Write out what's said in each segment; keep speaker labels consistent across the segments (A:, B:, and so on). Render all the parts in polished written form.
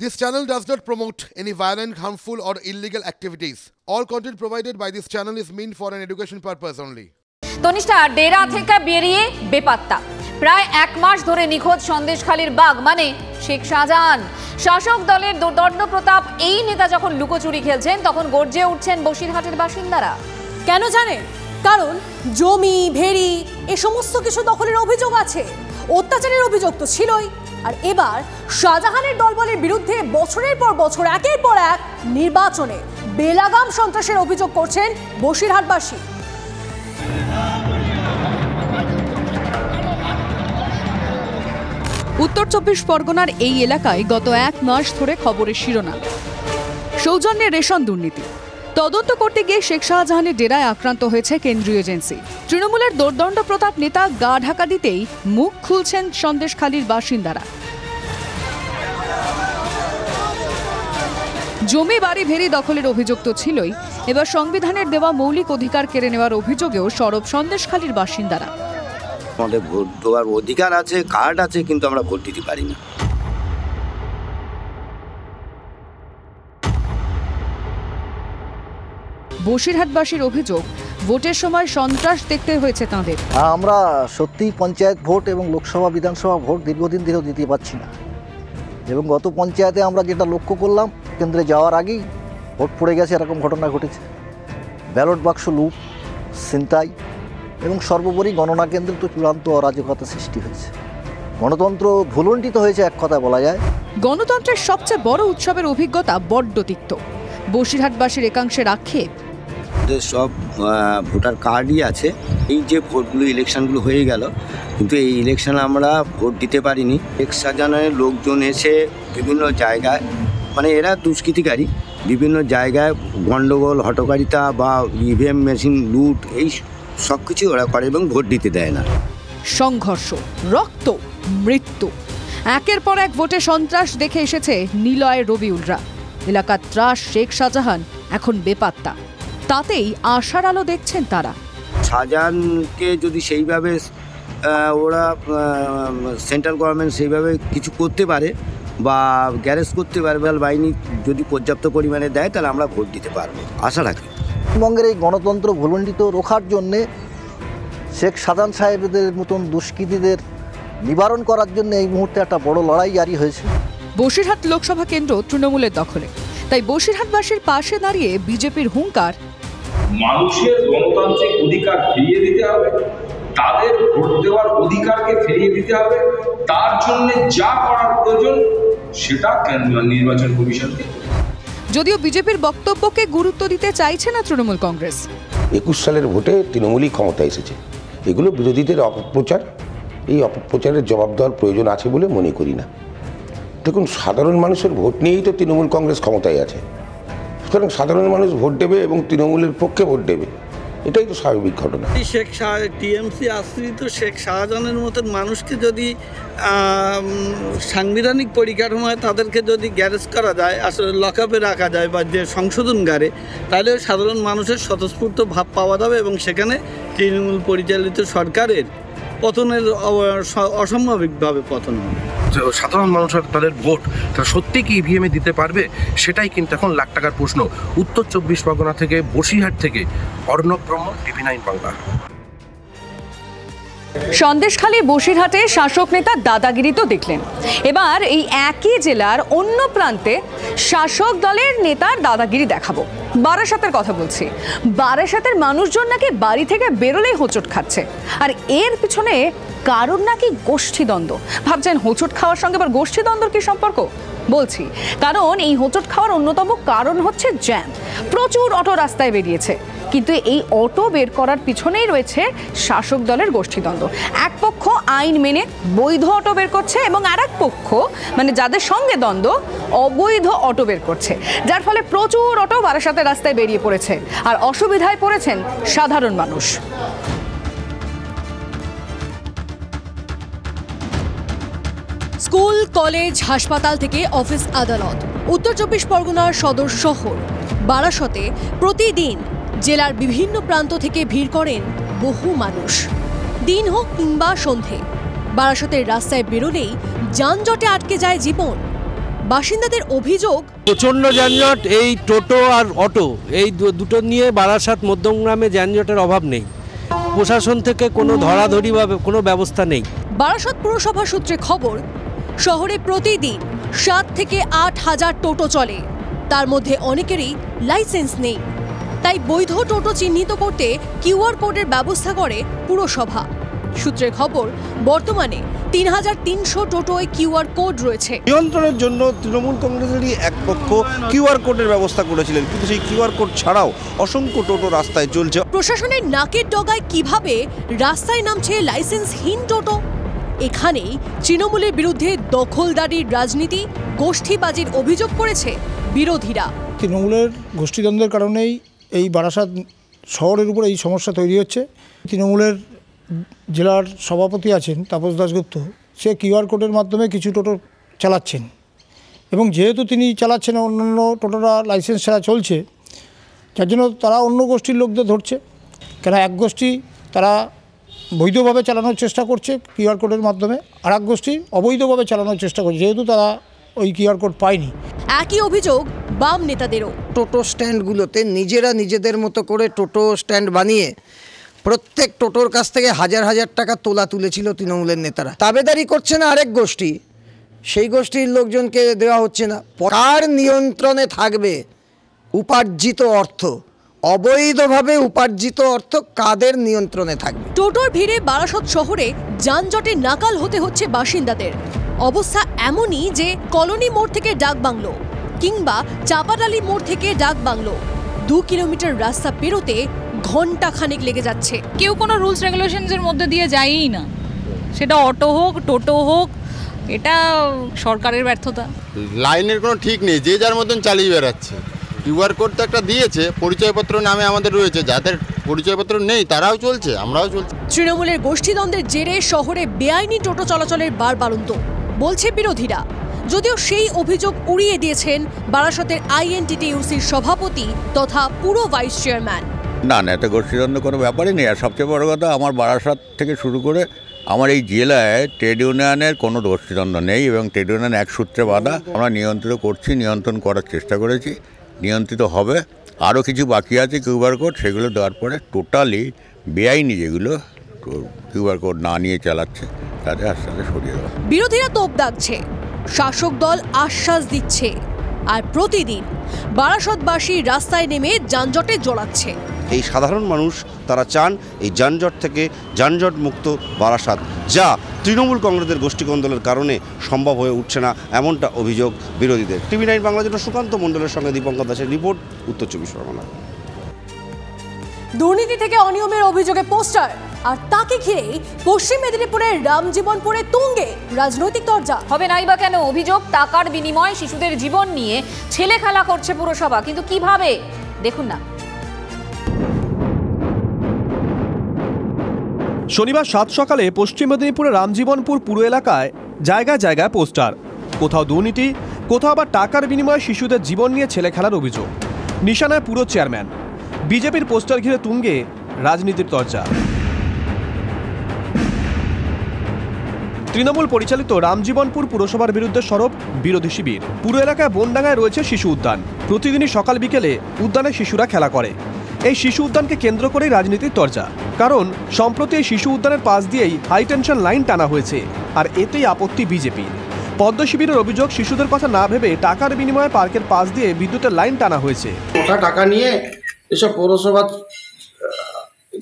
A: This channel does not promote any violent, harmful or illegal activities. All content provided by this channel is meant for an education purpose only.
B: Tannishtha ডেরা থেকে বেরিয়ে বেপাত্তা প্রায় এক মাস ধরে নিখোঁজ সন্দেশখালীর বাঘ মানে শেখ শাহজাহান। শাসক দলের দুর্দণ্ড প্রতাপ এই নেতা যখন লুকোচুরি খেলছেন তখন গর্জে উঠছেন বসিরহাটের বাসিন্দারা।
C: কেন জানেন? কারণ জমি ভেড়ি এ সমস্ত কিছু দখলের অভিযোগ আছে, অত্যাচারের অভিযোগ তো ছিলই। আর এবার শাহজাহানের দলবলের বিরুদ্ধে বছরের পর বছর একের পর এক নির্বাচনে বেলাগাম সন্ত্রাসের অভিযোগ করছেন বসিরহাটবাসী।
D: উত্তর ২৪ পরগনার এই এলাকায় গত এক মাস ধরে খবরের শিরোনাম সৌজন্যে রেশন দুর্নীতি। তদন্ত করতে গিয়ে শেখ শাহজাহানের ডেরায় আক্রান্ত হয়েছে কেন্দ্রীয় এজেন্সি। তৃণমূলের দুর্দণ্ড প্রতাপ নেতা গা ঢাকা দিতেই মুখ খুলছেন সন্দেশখালীর বাসিন্দারা। জমি বাড়ি ভেড়ি দখলের অভিযোগ তো ছিলই, এবার সংবিধানের দেওয়া মৌলিক অধিকার কেড়ে নেওয়ার অভিযোগেও সরব সন্দেশখালীর বাসিন্দারা।
E: আমাদের ভোট দেওয়ার অধিকার আছে, কার্ড আছে, কিন্তু আমরা ভোট দিতে পারি না।
D: বসিরহাটবাসীর অভিযোগ ভোটের সময় সন্ত্রাস দেখতে হয়েছে তাঁদের।
F: আমরা সত্যি পঞ্চায়েত ভোট এবং লোকসভা বিধানসভা ভোট দীর্ঘদিন ধরেও দিতে পারছি না, এবং গত পঞ্চায়েতে আমরা যেটা লক্ষ্য করলাম, কেন্দ্রে যাওয়ার আগেই ভোট পড়ে গেছে, এরকম ঘটনা ঘটেছে। ব্যালট বাক্স লুট, ছিনতাই এবং সর্বোপরি গণনা কেন্দ্রে তো চূড়ান্ত অরাজকতা সৃষ্টি হয়েছে। গণতন্ত্র ভুলুণ্ঠিত হয়েছে এক কথায় বলা যায়।
D: গণতন্ত্রের সবচেয়ে বড় উৎসবের অভিজ্ঞতা বড্ড তিক্ত। বসিরহাটবাসীর একাংশের আক্ষেপ,
E: সব ভোটার কার্ডই আছে। এই যে ভোটগুলো ইলেকশনগুলো হয়ে গেল, কিন্তু এই ইলেকশনে আমরা ভোট দিতে পারিনি। শেখ শাহজাহানের লোকজন এসে বিভিন্ন জায়গায়, মানে এরা দুষ্কৃতিকারী, বিভিন্ন জায়গায় গণ্ডগোল, হটকারিতা বা ইভিএম মেশিন লুট, এই সব কিছু ওরা করে এবং ভোট দিতে দেয় না।
D: সংঘর্ষ, রক্ত, মৃত্যু, একের পর এক ভোটে সন্ত্রাস দেখে এসেছে নিলয়ের রবিউলরা। এলাকার ত্রাস শেখ শাহজাহান এখন বেপাত্তা, তাতেই আশার আলো দেখছেন তারা।
E: শাহজাহানকে যদি সেইভাবে ওরা সেন্ট্রাল গভর্নমেন্ট সেইভাবে কিছু করতে পারে বা গ্যারেজ করতে পারে, বাহিনী যদি পর্যাপ্ত পরিমাণে দেয়, তাহলে আমরা ভোট দিতে পারবো, আশা রাখি।
F: পশ্চিমবঙ্গের এই গণতন্ত্র ভুলুণ্ঠিত রোখার জন্যে শেখ শাহজাহান সাহেবদের মতন দুষ্কৃতীদের নিবারণ করার জন্য এই মুহূর্তে একটা বড় লড়াই জারি হয়েছে।
D: বসিরহাট লোকসভা কেন্দ্র তৃণমূলের দখলে, তাই বসিরহাটবাসীর পাশে দাঁড়িয়ে বিজেপির হুঙ্কার,
G: মানুষের গণতান্ত্রিক অধিকার ফিরিয়ে দিতে হবে, তাদের ভোট দেওয়ার অধিকারকে ফিরিয়ে দিতে হবে। তার জন্য যা করার প্রয়োজন সেটা নির্বাচন কমিশনকে।
D: যদিও বিজেপির বক্তব্যকে গুরুত্ব দিতে চাইছে না তৃণমূল কংগ্রেস।
H: ২১ সালের ভোটে তৃণমূলই ক্ষমতা এসেছে, এগুলো বিরোধীদের অপপ্রচার। এই অপপ্রচারের জবাব দেওয়ার প্রয়োজন আছে বলে মনে করি না। দেখুন, সাধারণ মানুষের ভোট নিয়েই তো তৃণমূল কংগ্রেস ক্ষমতায় আছে, সুতরাং সাধারণ মানুষ ভোট দেবে এবং তৃণমূলের পক্ষে ভোট দেবে, এটাই তো স্বাভাবিক ঘটনা।
I: টিএমসি আশ্রিত শেখ শাহজাহানের মতন মানুষকে যদি সাংবিধানিক পরিকাঠামোয় তাদেরকে যদি গ্যারেজ করা যায়, আসলে লকআপে রাখা যায় বা যে সংশোধনগারে, তাহলে সাধারণ মানুষের স্বতঃস্ফূর্ত ভাব পাওয়া যাবে এবং সেখানে তৃণমূল পরিচালিত সরকারের পতনের অসম্ভাবিকভাবে পতন হবে।
J: সাধারণ মানুষের তাদের ভোট তারা সত্যি কি ইভিএমে দিতে পারবে, সেটাই কিন্তু এখন লাখ টাকার প্রশ্ন। উত্তর ২৪ পরগনা থেকে, বসিরহাট থেকে অর্ণব ব্রহ্ম, টিভি9 বাংলা।
D: সন্দেশখালী বসিরহাটে শাসক নেতা দাদাগিরি তো দেখলেন, এবার এই একই জেলার অন্য প্রান্তে শাসক দলের নেতার দাদাগিরি দেখাবো। বারাসাতের কথা বলছি। বারাসাতের মানুষজন নাকি বাড়ি থেকে বেরোলেই হোঁচট খাচ্ছে, আর এর পিছনে কারণ নাকি গোষ্ঠীদ্বন্দ্ব। ভাবছেন হোঁচট খাওয়ার সঙ্গে আবার গোষ্ঠীদ্বন্দ্বর কি সম্পর্ক? বলছি, কারণ এই হোঁচট খাওয়ার অন্যতম কারণ হচ্ছে জ্যাম। প্রচুর অটো রাস্তায় বেরিয়েছে, কিন্তু এই অটো বের করার পিছনেই রয়েছে শাসক দলের গোষ্ঠীদ্বন্দ্ব। এক পক্ষ আইন মেনে বৈধ অটো বের করছে এবং আর এক পক্ষ, মানে যাদের সঙ্গে দ্বন্দ্ব, অবৈধ অটো বের করছে, যার ফলে প্রচুর অটো বারাসাতের রাস্তায় বেরিয়ে পড়েছে, আর অসুবিধায় পড়েছেন সাধারণ মানুষ।
C: স্কুল, কলেজ, হাসপাতাল থেকে অফিস আদালত, উত্তর ২৪ পরগনার সদর শহর বারাসতে প্রতিদিন জেলার বিভিন্ন প্রান্ত থেকে ভিড় করেন বহু মানুষ। দিন হোক কিংবা সন্ধে, বারাসতের রাস্তায় বেরোলেই যানজটে আটকে যায় জীবন। বাসিন্দাদের অভিযোগ,
K: প্রচণ্ড যানজট। এই টোটো আর অটো এই দুটো নিয়ে বারাসাত মধ্যমগ্রামে যানজটের অভাব নেই। প্রশাসন থেকে কোনো ধরাধরি বা কোনো ব্যবস্থা নেই।
C: বারাসাত পুরসভা সূত্রে খবর, শহরে প্রতিদিন 7 থেকে 8 হাজার টোটো চলে, তার মধ্যে অনেকেরই লাইসেন্স নেই। তাই বৈধ টোটো চিহ্নিত করতে কিউআর কোডের ব্যবস্থা করে পুরসভা। সূত্রের খবর, বর্তমানে 3300 টোটোয় কিউআর কোড রয়েছে।
L: নিয়ন্ত্রণের জন্য তৃণমূল কংগ্রেসেরই এক পক্ষ কিউআর কোডের ব্যবস্থা করেছিলেন, কিন্তু সেই কিউআর কোড ছাড়াও অসংখ্য টোটো রাস্তায় চলছে।
C: প্রশাসনের নাকের ডগায় কিভাবে রাস্তায় নামছে লাইসেন্সহীন টোটো? এখানেই তৃণমূলের বিরুদ্ধে দখলদারির রাজনীতি, গোষ্ঠীবাজির অভিযোগ করেছে বিরোধীরা।
M: তৃণমূলের গোষ্ঠীদ্বন্দ্বের কারণেই এই বারাসাত শহরের উপর এই সমস্যা তৈরি হচ্ছে। তৃণমূলের জেলার সভাপতি আছেন তাপস দাশগুপ্ত, সে কিউআর কোডের মাধ্যমে কিছু টোটো চালাচ্ছেন, এবং যেহেতু তিনি চালাচ্ছেন অন্যান্য টোটোরা লাইসেন্স ছাড়া চলছে, যার জন্য তারা অন্য গোষ্ঠীর লোকদের ধরছে। কেন এক গোষ্ঠী তারা বৈধভাবে চালানোর চেষ্টা করছে কিউআর কোডের মাধ্যমে, আর এক গোষ্ঠী অবৈধভাবে চালানোর চেষ্টা করছে, যেহেতু তারা ওই কিউআর কোড পায়নি।
C: একই অভিযোগ বাম নেতাদেরও।
N: টোটো স্ট্যান্ডগুলোতে নিজেরা নিজেদের মতো করে টোটো স্ট্যান্ড বানিয়ে প্রত্যেক টোটোর কাছ থেকে হাজার হাজার টাকা তোলা তুলেছিল তৃণমূলের নেতারা। তাবেদারি করছে না আরেক গোষ্ঠী, সেই গোষ্ঠীর লোকজনকে দেওয়া হচ্ছে না। কার নিয়ন্ত্রণে থাকবে উপার্জিত অর্থ? অবৈধভাবে উপার্জিত অর্থ কাদের নিয়ন্ত্রণে থাকবে?
C: টোটোর ভিড়ে বারাসত শহরে যানজটে নাকাল হতে হচ্ছে বাসিন্দাদের। অবস্থা এমনই যে কলোনি মোড় থেকে ডাকবাংলো কিংবা চাপাডালি মোড় থেকে ডাকবাংলো 2 কিলোমিটার রাস্তা পেরোতে ঘন্টা খানেক লেগে যাচ্ছে।
B: কেউ কোনো রুলস রেগুলেশনসের মধ্যে দিয়ে যায়ই না, সেটা অটো হোক টোটো হোক, এটা সরকারের ব্যর্থতা।
O: লাইনের কোনো ঠিক নেই, যে যার মতন চালিয়ে বেড়াচ্ছে। কিউআর কোড তো একটা দিয়েছে, পরিচয়পত্র নামে আমাদের রয়েছে, যাদের পরিচয়পত্র নেই তারাও চলছে, আমরাও চলছি।
C: তৃণমূলের গোষ্ঠীদ্বন্দ্বের জেরে শহরে বেআইনি টোটো চলাচলের বারবারন্ত বলছে বিরোধীরা, যদিও সেই অভিযোগ উড়িয়ে দিয়েছেন বারাসতের আইএনটিটিইউসির সভাপতি তথা পুরো ভাইস চেয়ারম্যান।
P: না না, এটা গোষ্ঠীদ্বন্দ্ব কোনো ব্যাপারই নেই। আর সবচেয়ে বড় কথা, আমার বারাসত থেকে শুরু করে আমার এই জেলায় ট্রেড ইউনিয়নের কোনো গোষ্ঠীদ্বন্দ্ব নেই, এবং ট্রেড ইউনিয়ন এক সূত্রে বাঁধা। আমরা নিয়ন্ত্রিত করছি, নিয়ন্ত্রণ করার চেষ্টা করেছি, নিয়ন্ত্রিত হবে। আরও কিছু বাকি আছে কিউআর কোড, সেগুলো দেওয়ার পরে টোটালি বেআইনি যেগুলো কিউআর কোড না নিয়ে চালাচ্ছে তাদের আস্তে আস্তে সরিয়ে দেওয়া।
C: বিরোধীরা তোপ দাগছে, শাসক দল আশ্বাস দিচ্ছে, আর প্রতিদিন বারাসতবাসী রাস্তায় নেমে যানজটে জড়াচ্ছে।
L: এই সাধারণ মানুষ তারা চান এই যানজট থেকে যানজট মুক্ত বারাসাত, যা তৃণমূল কংগ্রেসের গোষ্ঠী কোন্দলের কারণে সম্ভব হয়ে উঠছে না, এমনটা অভিযোগ বিরোধীদের। TV9 বাংলার জন্য সুকান্ত মণ্ডলের সঙ্গে দীপঙ্কর দাসের রিপোর্ট, উত্তর 24 পরগনা।
C: দুর্নীতি থেকে অনিয়মের অভিযোগে পোস্টার, আর তাকে ঘিরে পশ্চিম মেদিনীপুরের রামজীবনপুরে তুঙ্গে রাজনৈতিক তরজা।
B: হবে নাই বা কেন? অভিযোগ টাকার বিনিময়ে শিশুদের জীবন নিয়ে ছেলে খেলা করছে পুরসভা, কিন্তু কিভাবে দেখুন না।
Q: শনিবার 7 সকালে পশ্চিম মেদিনীপুরের রামজীবনপুর পুরো এলাকায় জায়গায় জায়গায় পোস্টার, কোথাও দুর্নীতি, কোথাও আবার টাকার বিনিময়ে শিশুদের জীবন নিয়ে ছেলে খেলার অভিযোগ। নিশানায় পুরো চেয়ারম্যান, বিজেপির পোস্টার ঘিরে তুঙ্গে রাজনীতির তরজা। তৃণমূল পরিচালিত রামজীবনপুর পুরসভার বিরুদ্ধে সরব বিরোধী শিবির। পুরো এলাকায় বনডাঙ্গায় রয়েছে শিশু উদ্যান। প্রতিদিনই সকাল বিকেলে উদ্যানে শিশুরা খেলা করে। এই শিশু উদ্যানকে কেন্দ্র করেই রাজনীতির তরজা, কারণ সম্প্রতি এই শিশু উদ্যানের পাশ দিয়েই হাই টেনশন লাইন টানা হয়েছে, আর এতেই আপত্তি বিজেপির। পদ্ম শিবিরের অভিযোগ, শিশুদের কথা না ভেবে টাকার বিনিময়ে পার্কের পাশ দিয়ে বিদ্যুতের লাইন টানা হয়েছে।
R: ওটা টাকা নিয়ে এসব পৌরসভা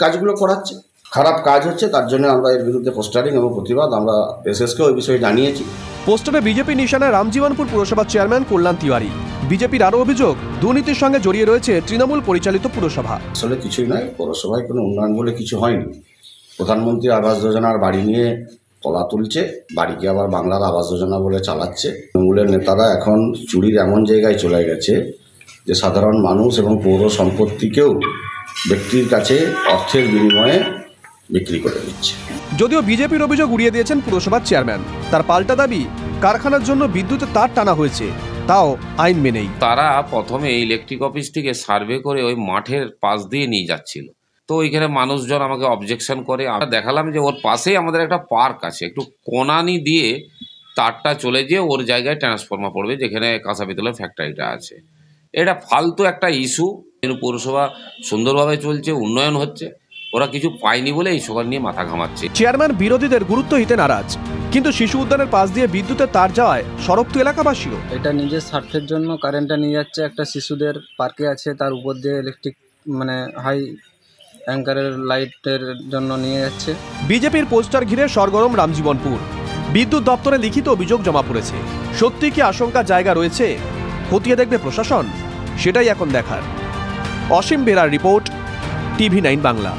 R: কাজগুলো করাচ্ছে, খারাপ কাজ হচ্ছে, তার জন্য আমরা এর বিরুদ্ধে পোস্টারিং এবং প্রতিবাদ আমরা এসএসকে ওই বিষয়ে জানিয়েছি।
Q: পোস্টারে বিজেপি নিশানায় রামজীবনপুর পুরসভার চেয়ারম্যান কল্যাণ তিওয়ারি। বিজেপির আরও অভিযোগ, দুর্নীতির সঙ্গে জড়িয়ে রয়েছে তৃণমূল পরিচালিত পুরসভা।
R: আসলে কিছুই নয়, পৌরসভায় কোনো উন্নয়ন বলে কিছু হয়নি। প্রধানমন্ত্রী আবাস যোজনার বাড়ি নিয়ে তলা তুলছে, বাড়িকে আবার বাংলার আবাস যোজনা বলে চালাচ্ছে। তৃণমূলের নেতারা এখন চুরির এমন জায়গায় চলে গেছে যে সাধারণ মানুষ এবং পৌর সম্পত্তিকেও ব্যক্তির কাছে অর্থের বিনিময়ে বিক্রি করে দিচ্ছে।
Q: যদিও বিজেপির অভিযোগ উড়িয়ে দিয়েছেন পুরসভার চেয়ারম্যান। তার পাল্টা দাবি, কারখানার জন্য বিদ্যুতের তার টানা হয়েছে, তাও আইন মেনেই।
S: তারা প্রথমে ইলেকট্রিক অফিস থেকে সার্ভে করে ওই মাঠের পাশ দিয়ে নিয়ে যাচ্ছিল, তো ওইখানে মানুষজন আমাকে অবজেকশন করে। আমরা দেখালাম যে ওর পাশেই আমাদের একটা পার্ক আছে, একটু কোনানি দিয়ে তারটা চলে যেয়ে ওর জায়গায় ট্রান্সফর্মার পড়বে যেখানে কাঁচা পিতলের ফ্যাক্টরিটা আছে। এটা ফালতু একটা ইস্যু। কিন্তু পৌরসভা সুন্দরভাবে চলছে, উন্নয়ন হচ্ছে, ওরা কিছু পায়নি বলে এই সবার নিয়ে মাথা ঘামাচ্ছে।
Q: চেয়ারম্যান বিরোধীদের গুরুত্ব দিতে নারাজ, কিন্তু শিশু উদ্যানের পাশ দিয়ে বিদ্যুতের তার যাওয়ায় সরক্ত এলাকাবাসীও।
T: এটা নিজের স্বার্থের জন্য কারেন্টটা নিয়ে যাচ্ছে, একটা শিশুদের পার্কে আছে তার উপর দিয়ে ইলেকট্রিক হাই অ্যাঙ্কারের লাইটের জন্য নিয়ে যাচ্ছে।
Q: বিজেপির পোস্টার ঘিরে সরগরম রামজীবনপুর। বিদ্যুৎ দপ্তরে লিখিত অভিযোগ জমা পড়েছে। সত্যি কি আশঙ্কার জায়গা রয়েছে? খতিয়ে দেখবে প্রশাসন? সেটাই এখন দেখার। অসীম বেরার রিপোর্ট, TV9 বাংলা।